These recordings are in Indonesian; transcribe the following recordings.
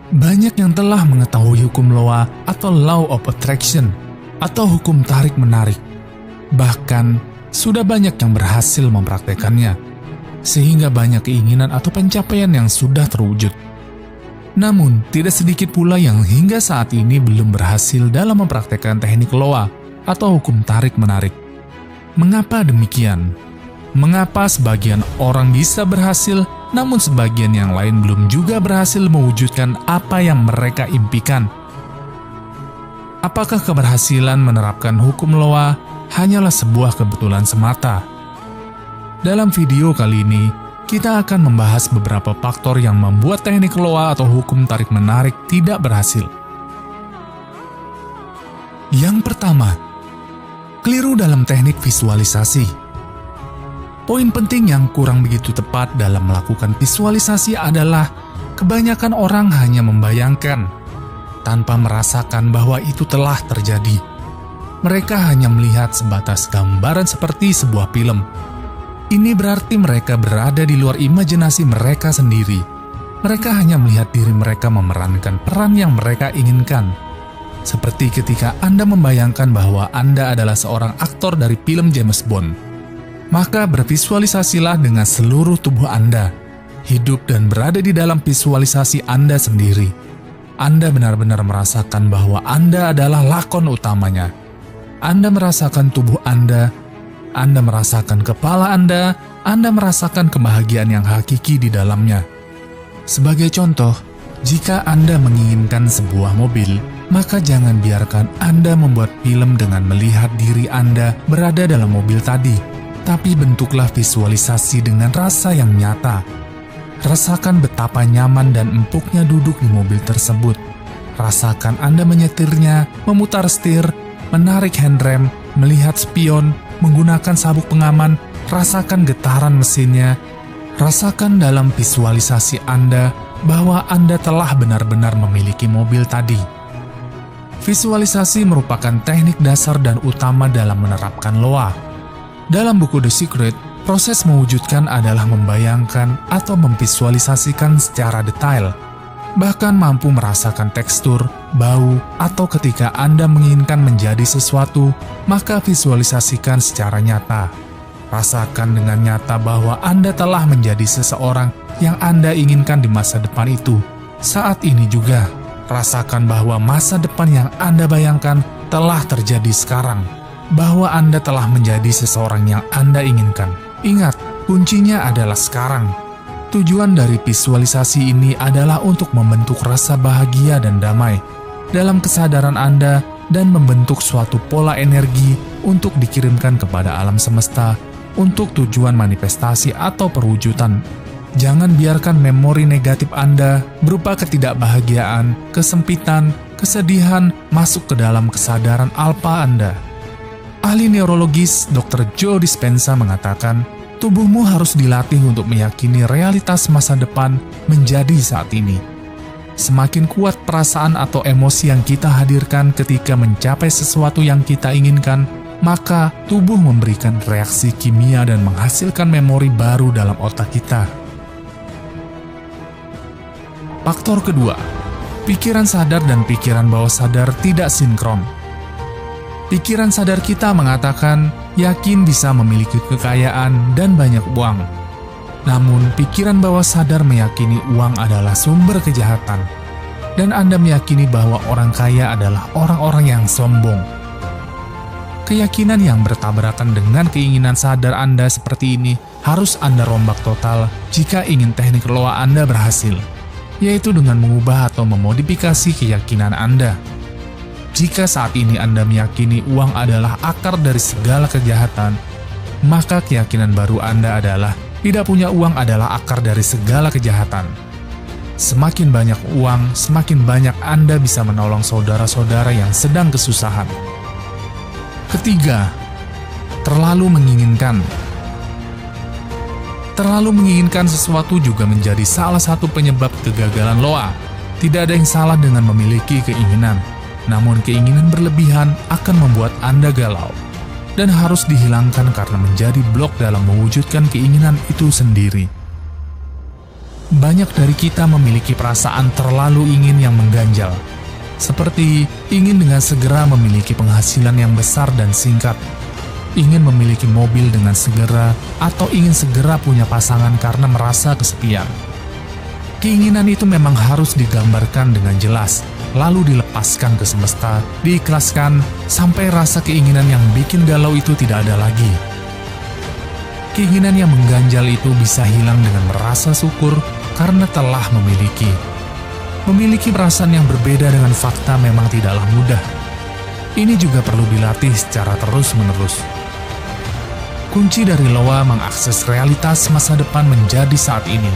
Banyak yang telah mengetahui hukum Loa atau Law of Attraction atau hukum tarik-menarik. Bahkan, sudah banyak yang berhasil mempraktekannya, sehingga banyak keinginan atau pencapaian yang sudah terwujud. Namun, tidak sedikit pula yang hingga saat ini belum berhasil dalam mempraktekkan teknik Loa atau hukum tarik-menarik. Mengapa demikian? Mengapa sebagian orang bisa berhasil, namun sebagian yang lain belum juga berhasil mewujudkan apa yang mereka impikan? Apakah keberhasilan menerapkan hukum Loa hanyalah sebuah kebetulan semata? Dalam video kali ini, kita akan membahas beberapa faktor yang membuat teknik Loa atau hukum tarik-menarik tidak berhasil. Yang pertama, keliru dalam teknik visualisasi. Poin penting yang kurang begitu tepat dalam melakukan visualisasi adalah kebanyakan orang hanya membayangkan tanpa merasakan bahwa itu telah terjadi. Mereka hanya melihat sebatas gambaran seperti sebuah film. Ini berarti mereka berada di luar imajinasi mereka sendiri. Mereka hanya melihat diri mereka memerankan peran yang mereka inginkan. Seperti ketika Anda membayangkan bahwa Anda adalah seorang aktor dari film James Bond. Maka bervisualisasilah dengan seluruh tubuh Anda, hidup dan berada di dalam visualisasi Anda sendiri. Anda benar-benar merasakan bahwa Anda adalah lakon utamanya. Anda merasakan tubuh Anda merasakan kepala Anda merasakan kebahagiaan yang hakiki di dalamnya. Sebagai contoh, jika Anda menginginkan sebuah mobil, maka jangan biarkan Anda membuat film dengan melihat diri Anda berada dalam mobil tadi. Tapi bentuklah visualisasi dengan rasa yang nyata. Rasakan betapa nyaman dan empuknya duduk di mobil tersebut. Rasakan Anda menyetirnya, memutar setir, menarik handrem, melihat spion, menggunakan sabuk pengaman, rasakan getaran mesinnya. Rasakan dalam visualisasi Anda bahwa Anda telah benar-benar memiliki mobil tadi. Visualisasi merupakan teknik dasar dan utama dalam menerapkan Loa. Dalam buku The Secret, proses mewujudkan adalah membayangkan atau memvisualisasikan secara detail, bahkan mampu merasakan tekstur, bau, atau ketika Anda menginginkan menjadi sesuatu, maka visualisasikan secara nyata. Rasakan dengan nyata bahwa Anda telah menjadi seseorang yang Anda inginkan di masa depan itu. Saat ini juga, rasakan bahwa masa depan yang Anda bayangkan telah terjadi sekarang. Bahwa Anda telah menjadi seseorang yang Anda inginkan. Ingat, kuncinya adalah sekarang. Tujuan dari visualisasi ini adalah untuk membentuk rasa bahagia dan damai dalam kesadaran Anda dan membentuk suatu pola energi untuk dikirimkan kepada alam semesta untuk tujuan manifestasi atau perwujudan. Jangan biarkan memori negatif Anda berupa ketidakbahagiaan, kesempitan, kesedihan masuk ke dalam kesadaran alfa Anda. Ahli neurologis Dr. Joe Dispenza mengatakan, tubuhmu harus dilatih untuk meyakini realitas masa depan menjadi saat ini. Semakin kuat perasaan atau emosi yang kita hadirkan ketika mencapai sesuatu yang kita inginkan, maka tubuh memberikan reaksi kimia dan menghasilkan memori baru dalam otak kita. Faktor kedua, pikiran sadar dan pikiran bawah sadar tidak sinkron. Pikiran sadar kita mengatakan yakin bisa memiliki kekayaan dan banyak uang. Namun, pikiran bawah sadar meyakini uang adalah sumber kejahatan. Dan Anda meyakini bahwa orang kaya adalah orang-orang yang sombong. Keyakinan yang bertabrakan dengan keinginan sadar Anda seperti ini harus Anda rombak total jika ingin teknik Loa Anda berhasil, yaitu dengan mengubah atau memodifikasi keyakinan Anda. Jika saat ini Anda meyakini uang adalah akar dari segala kejahatan, maka keyakinan baru Anda adalah tidak punya uang adalah akar dari segala kejahatan. Semakin banyak uang, semakin banyak Anda bisa menolong saudara-saudara yang sedang kesusahan. Ketiga, terlalu menginginkan. Terlalu menginginkan sesuatu juga menjadi salah satu penyebab kegagalan Loa. Tidak ada yang salah dengan memiliki keinginan. Namun keinginan berlebihan akan membuat Anda galau dan harus dihilangkan karena menjadi blok dalam mewujudkan keinginan itu sendiri. banyak dari kita memiliki perasaan terlalu ingin yang mengganjal. Seperti ingin dengan segera memiliki penghasilan yang besar dan singkat, ingin memiliki mobil dengan segera, atau ingin segera punya pasangan karena merasa kesepian. Keinginan itu memang harus digambarkan dengan jelas, lalu dilepaskan ke semesta, diikhlaskan, sampai rasa keinginan yang bikin galau itu tidak ada lagi. Keinginan yang mengganjal itu bisa hilang dengan merasa syukur karena telah memiliki. Memiliki perasaan yang berbeda dengan fakta memang tidaklah mudah. Ini juga perlu dilatih secara terus-menerus. Kunci dari Loa mengakses realitas masa depan menjadi saat ini.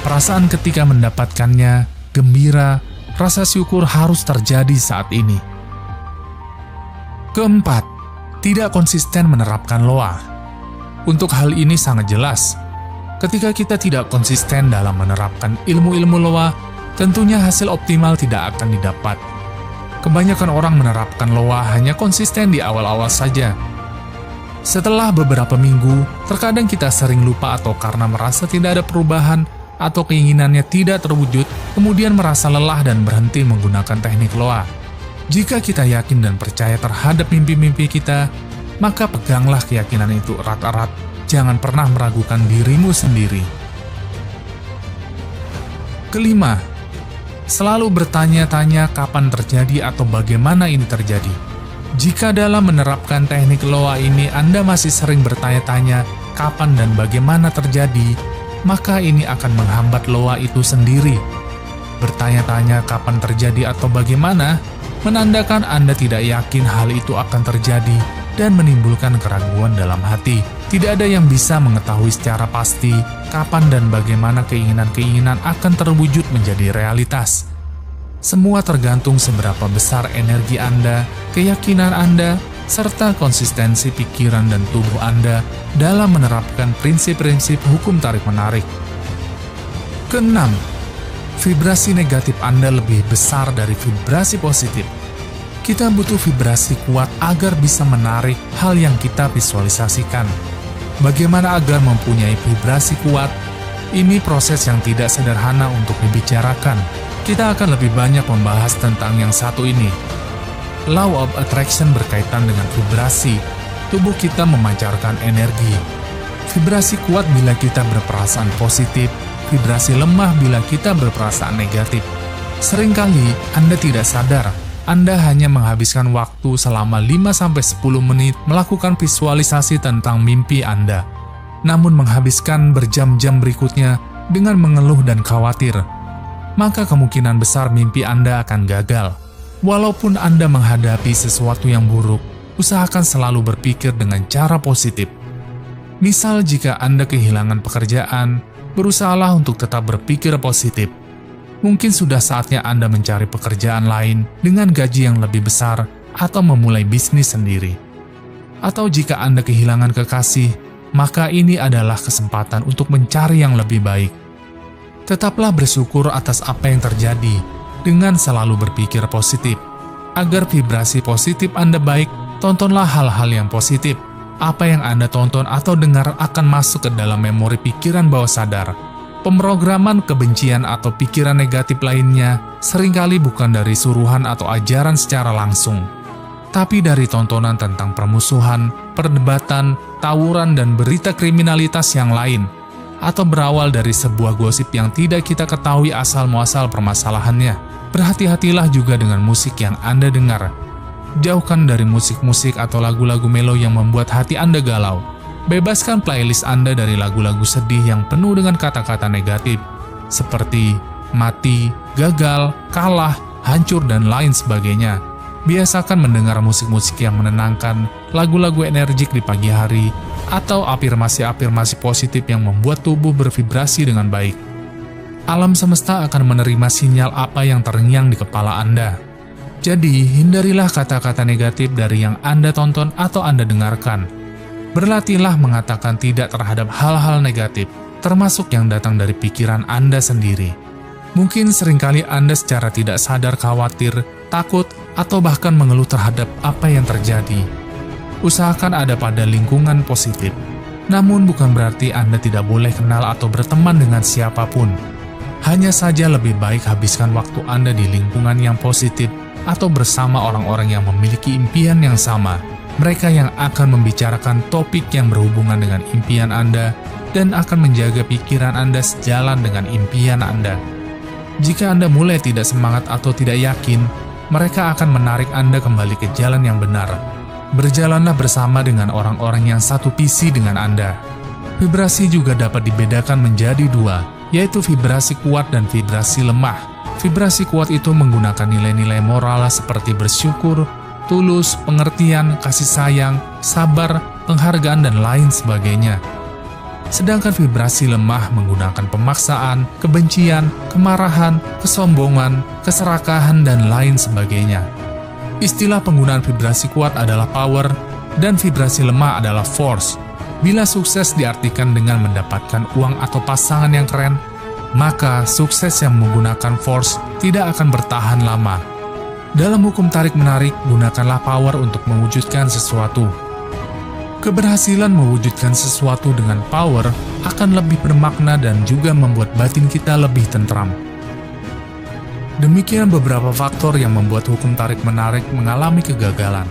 Perasaan ketika mendapatkannya, gembira, rasa syukur harus terjadi saat ini. Keempat, tidak konsisten menerapkan Loa. Untuk hal ini sangat jelas. Ketika kita tidak konsisten dalam menerapkan ilmu-ilmu Loa, tentunya hasil optimal tidak akan didapat. Kebanyakan orang menerapkan Loa hanya konsisten di awal-awal saja. Setelah beberapa minggu, terkadang kita sering lupa atau karena merasa tidak ada perubahan atau keinginannya tidak terwujud, kemudian merasa lelah dan berhenti menggunakan teknik Loa. Jika kita yakin dan percaya terhadap mimpi-mimpi kita, maka peganglah keyakinan itu erat-erat. Jangan pernah meragukan dirimu sendiri. Kelima, selalu bertanya-tanya kapan terjadi atau bagaimana ini terjadi. Jika dalam menerapkan teknik Loa ini Anda masih sering bertanya-tanya kapan dan bagaimana terjadi, maka ini akan menghambat Loa itu sendiri. Bertanya-tanya kapan terjadi atau bagaimana menandakan Anda tidak yakin hal itu akan terjadi dan menimbulkan keraguan dalam hati. Tidak ada yang bisa mengetahui secara pasti kapan dan bagaimana keinginan-keinginan akan terwujud menjadi realitas. Semua tergantung seberapa besar energi Anda, keyakinan Anda, serta konsistensi pikiran dan tubuh Anda dalam menerapkan prinsip-prinsip hukum tarik-menarik. Keenam, vibrasi negatif Anda lebih besar dari vibrasi positif. Kita butuh vibrasi kuat agar bisa menarik hal yang kita visualisasikan. Bagaimana agar mempunyai vibrasi kuat? Ini proses yang tidak sederhana untuk dibicarakan. Kita akan lebih banyak membahas tentang yang satu ini. Law of Attraction berkaitan dengan vibrasi. Tubuh kita memancarkan energi. Vibrasi kuat bila kita berperasaan positif, vibrasi lemah bila kita berperasaan negatif. Seringkali Anda tidak sadar, Anda hanya menghabiskan waktu selama 5-10 menit melakukan visualisasi tentang mimpi Anda, namun menghabiskan berjam-jam berikutnya dengan mengeluh dan khawatir. Maka kemungkinan besar mimpi Anda akan gagal. Walaupun Anda menghadapi sesuatu yang buruk, usahakan selalu berpikir dengan cara positif. Misal jika Anda kehilangan pekerjaan, berusahalah untuk tetap berpikir positif. Mungkin sudah saatnya Anda mencari pekerjaan lain dengan gaji yang lebih besar atau memulai bisnis sendiri. Atau jika Anda kehilangan kekasih, maka ini adalah kesempatan untuk mencari yang lebih baik. Tetaplah bersyukur atas apa yang terjadi dengan selalu berpikir positif. Agar vibrasi positif Anda baik, tontonlah hal-hal yang positif. Apa yang Anda tonton atau dengar akan masuk ke dalam memori pikiran bawah sadar. Pemrograman kebencian atau pikiran negatif lainnya seringkali bukan dari suruhan atau ajaran secara langsung, tapi dari tontonan tentang permusuhan, perdebatan, tawuran, dan berita kriminalitas yang lain, atau berawal dari sebuah gosip yang tidak kita ketahui asal-muasal permasalahannya. Berhati-hatilah juga dengan musik yang Anda dengar. Jauhkan dari musik-musik atau lagu-lagu melo yang membuat hati Anda galau. Bebaskan playlist Anda dari lagu-lagu sedih yang penuh dengan kata-kata negatif, seperti mati, gagal, kalah, hancur, dan lain sebagainya. Biasakan mendengar musik-musik yang menenangkan, lagu-lagu energik di pagi hari, atau afirmasi-afirmasi positif yang membuat tubuh bervibrasi dengan baik. Alam semesta akan menerima sinyal apa yang terngiang di kepala Anda. Jadi, hindarilah kata-kata negatif dari yang Anda tonton atau Anda dengarkan. Berlatihlah mengatakan tidak terhadap hal-hal negatif, termasuk yang datang dari pikiran Anda sendiri. Mungkin seringkali Anda secara tidak sadar khawatir, takut, atau bahkan mengeluh terhadap apa yang terjadi. Usahakan ada pada lingkungan positif. Namun bukan berarti Anda tidak boleh kenal atau berteman dengan siapapun. Hanya saja lebih baik habiskan waktu Anda di lingkungan yang positif atau bersama orang-orang yang memiliki impian yang sama. Mereka yang akan membicarakan topik yang berhubungan dengan impian Anda dan akan menjaga pikiran Anda sejalan dengan impian Anda. Jika Anda mulai tidak semangat atau tidak yakin, mereka akan menarik Anda kembali ke jalan yang benar. Berjalanlah bersama dengan orang-orang yang satu visi dengan Anda. Vibrasi juga dapat dibedakan menjadi dua, yaitu vibrasi kuat dan vibrasi lemah. Vibrasi kuat itu menggunakan nilai-nilai moral seperti bersyukur, tulus, pengertian, kasih sayang, sabar, penghargaan, dan lain sebagainya. Sedangkan vibrasi lemah menggunakan pemaksaan, kebencian, kemarahan, kesombongan, keserakahan, dan lain sebagainya. Istilah penggunaan vibrasi kuat adalah power, dan vibrasi lemah adalah force. Bila sukses diartikan dengan mendapatkan uang atau pasangan yang keren, maka sukses yang menggunakan force tidak akan bertahan lama. Dalam hukum tarik-menarik, gunakanlah power untuk mewujudkan sesuatu. Keberhasilan mewujudkan sesuatu dengan power akan lebih bermakna dan juga membuat batin kita lebih tentram. Demikian beberapa faktor yang membuat hukum tarik-menarik mengalami kegagalan.